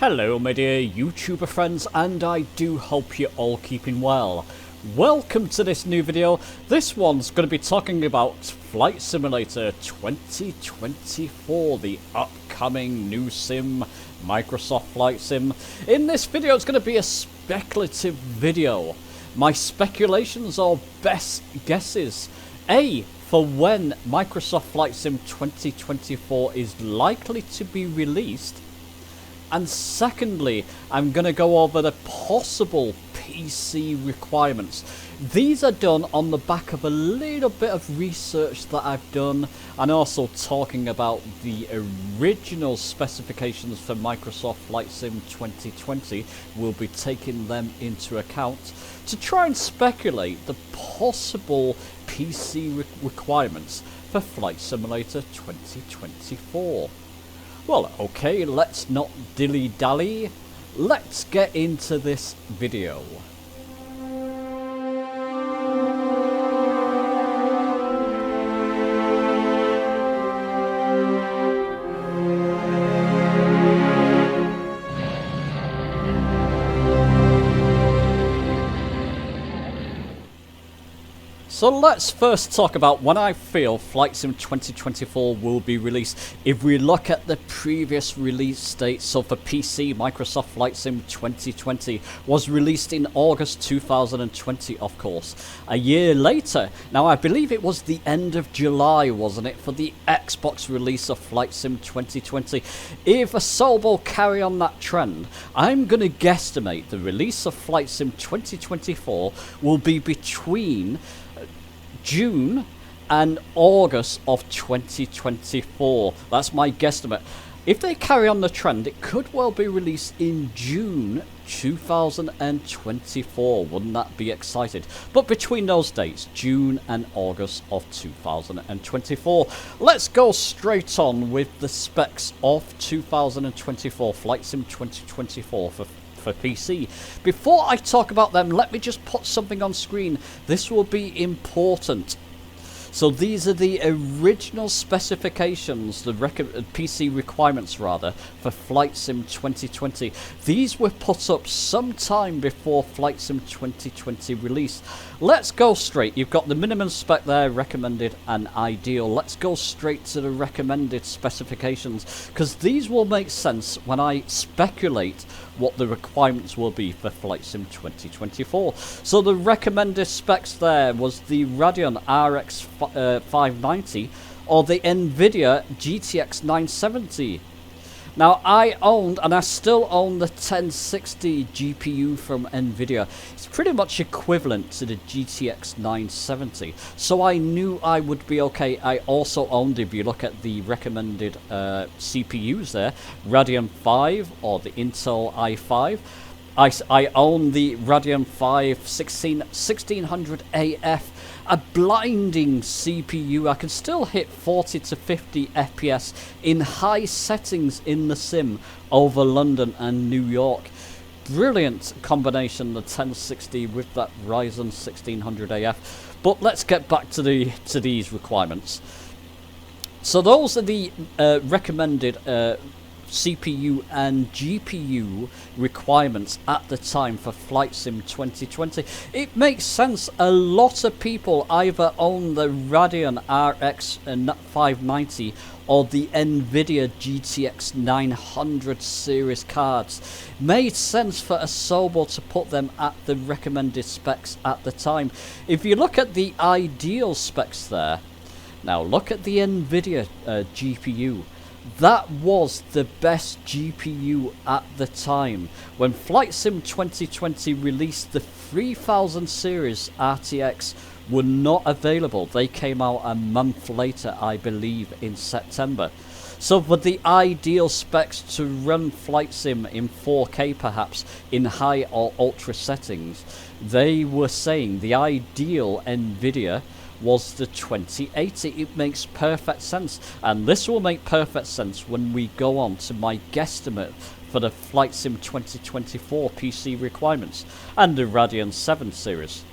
Hello my dear YouTuber friends, and I do hope you're all keeping well. Welcome to this new video. This one's going to be talking about Flight Simulator 2024, the upcoming new sim, Microsoft Flight Sim. In this video it's going to be a speculative video. My speculations or best guesses. A, for when Microsoft Flight Sim 2024 is likely to be released. And secondly, I'm going to go over the possible PC requirements. These are done on the back of a little bit of research that I've done, and also talking about the original specifications for Microsoft Flight Sim 2020. We'll be taking them into account to try and speculate the possible PC requirements for Flight Simulator 2024. Well, okay, let's not dilly-dally. Let's get into this video. So let's first talk about when I feel Flight Sim 2024 will be released. If we look at the previous release date, so for PC, Microsoft Flight Sim 2020 was released in August 2020, of course. A year later, now I believe it was the end of July, wasn't it, for the Xbox release of Flight Sim 2020. If Asobo carry on that trend, I'm going to guesstimate the release of Flight Sim 2024 will be between June and August of 2024. That's my guesstimate. If they carry on the trend, it could well be released in June 2024. Wouldn't that be excited? But between those dates, June and August of 2024. Let's go straight on with the specs of 2024 Flight Sim 2024 for PC. Before I talk about them, let me just put something on screen. This will be important. So these are the original specifications, the PC requirements rather, for Flight Sim 2020. These were put up sometime before Flight Sim 2020 release. Let's go straight. You've got the minimum spec there, recommended and ideal. Let's go straight to the recommended specifications, because these will make sense when I speculate what the requirements will be for Flight Sim 2024. So the recommended specs there was the Radeon RX 590 or the Nvidia GTX 970. Now I owned, and I still own, the 1060 GPU from Nvidia. It's pretty much equivalent to the GTX 970, so I knew I would be okay. I also owned, if you look at the recommended CPUs there, Radeon 5 or the Intel i5. I own the Radeon 5 1600 AF, a blinding CPU. I can still hit 40 to 50 FPS in high settings in the sim over London and New York. Brilliant combination, the 1060 with that Ryzen 1600 AF. But let's get back to these requirements. So those are the recommended CPU and GPU requirements at the time for Flight Sim 2020. It makes sense. A lot of people either own the Radeon RX 590 or the Nvidia GTX 900 series cards. Made sense for Asobo to put them at the recommended specs at the time. If you look at the ideal specs there, now look at the Nvidia GPU. That was the best GPU at the time. When Flight Sim 2020 released, the 3000 series RTX were not available. They came out a month later, I believe, in September. So for the ideal specs to run Flight Sim in 4K perhaps, in high or ultra settings, they were saying the ideal Nvidia was the 2080. It makes perfect sense, and this will make perfect sense when we go on to my guesstimate for the Flight Sim 2024 PC requirements and the Radeon 7 series.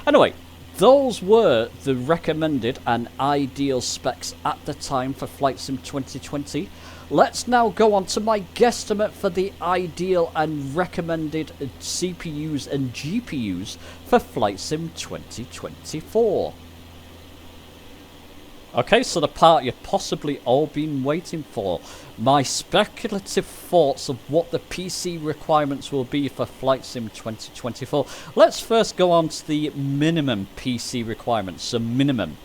Anyway, those were the recommended and ideal specs at the time for Flight Sim 2020. Let's now go on to my guesstimate for the ideal and recommended CPUs and GPUs for Flight Sim 2024. Okay, so the part you've possibly all been waiting for. My speculative thoughts of what the PC requirements will be for Flight Sim 2024. Let's first go on to the minimum PC requirements. So minimum.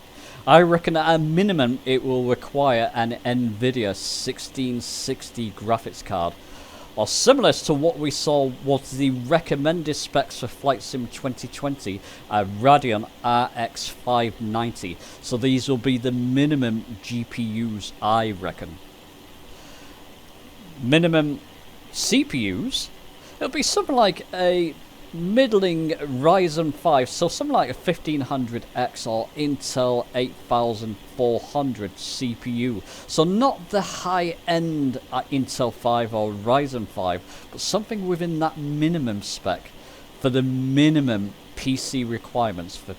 I reckon at a minimum it will require an NVIDIA 1660 graphics card, or similar to what we saw was the recommended specs for Flight Sim 2020, a Radeon RX 590. So these will be the minimum GPUs, I reckon. Minimum CPUs, it'll be something like a middling Ryzen 5, so something like a 1500X or Intel 8400 CPU. So not the high-end Intel 5 or Ryzen 5, but something within that minimum spec for the minimum PC requirements for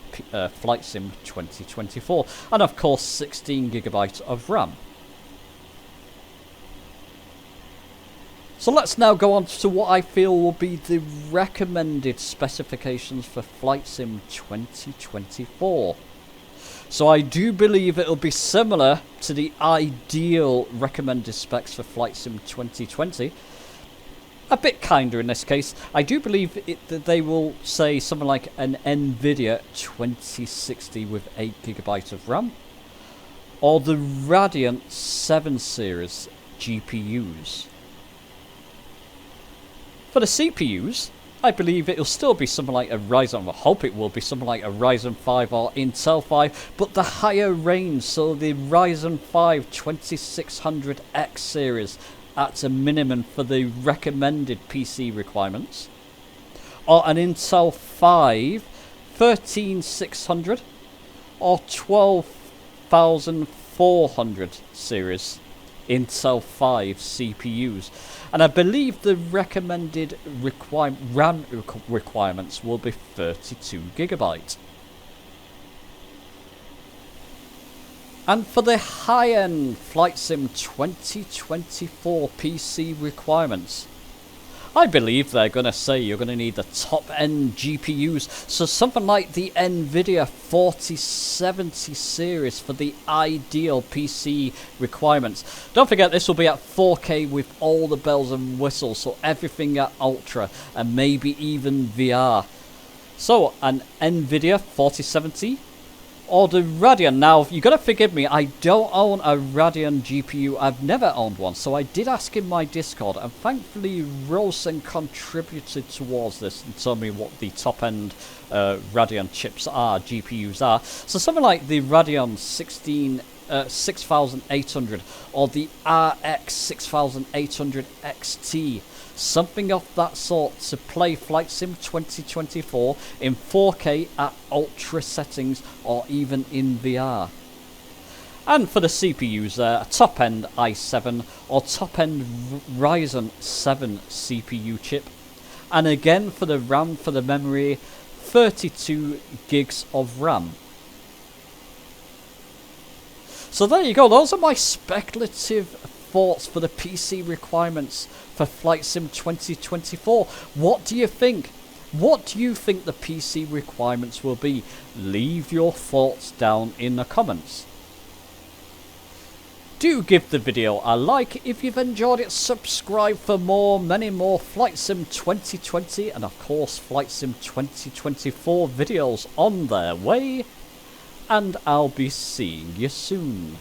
Flight Sim 2024. And of course 16GB of RAM. So let's now go on to what I feel will be the recommended specifications for Flight Sim 2024. So I do believe it'll be similar to the ideal recommended specs for Flight Sim 2020. A bit kinder in this case. I do believe that they will say something like an NVIDIA 2060 with 8GB of RAM, or the Radeon 7 series GPUs. For the CPUs, I believe it'll still be something like a Ryzen, I hope it will be something like a Ryzen 5 or Intel 5, but the higher range, so the Ryzen 5 2600X series at a minimum for the recommended PC requirements, or an Intel 5 13600 or 12400 series Intel 5 CPUs. And I believe the recommended RAM requirements will be 32GB. And for the high-end Flight Sim 2024 PC requirements, I believe they're going to say you're going to need the top-end GPUs, so something like the NVIDIA 4070 series for the ideal PC requirements. Don't forget this will be at 4K with all the bells and whistles, so everything at Ultra and maybe even VR. So an NVIDIA 4070 or the Radeon. Now, you've got to forgive me, I don't own a Radeon GPU. I've never owned one, so I did ask in my Discord, and thankfully Rosen contributed towards this and told me what the top-end Radeon chips are, GPUs are. So something like the Radeon 6800 or the RX 6800 XT. Something of that sort to play Flight Sim 2024 in 4K at ultra settings or even in VR. And for the CPUs there, a top-end i7 or top-end Ryzen 7 CPU chip. And again for the RAM, for the memory, 32 gigs of RAM. So there you go, those are my speculative thoughts for the PC requirements for Flight Sim 2024. What do you think? What do you think the PC requirements will be? Leave your thoughts down in the comments. Do give the video a like if you've enjoyed it. Subscribe for many more Flight Sim 2020 and of course Flight Sim 2024 videos on their way. And I'll be seeing you soon.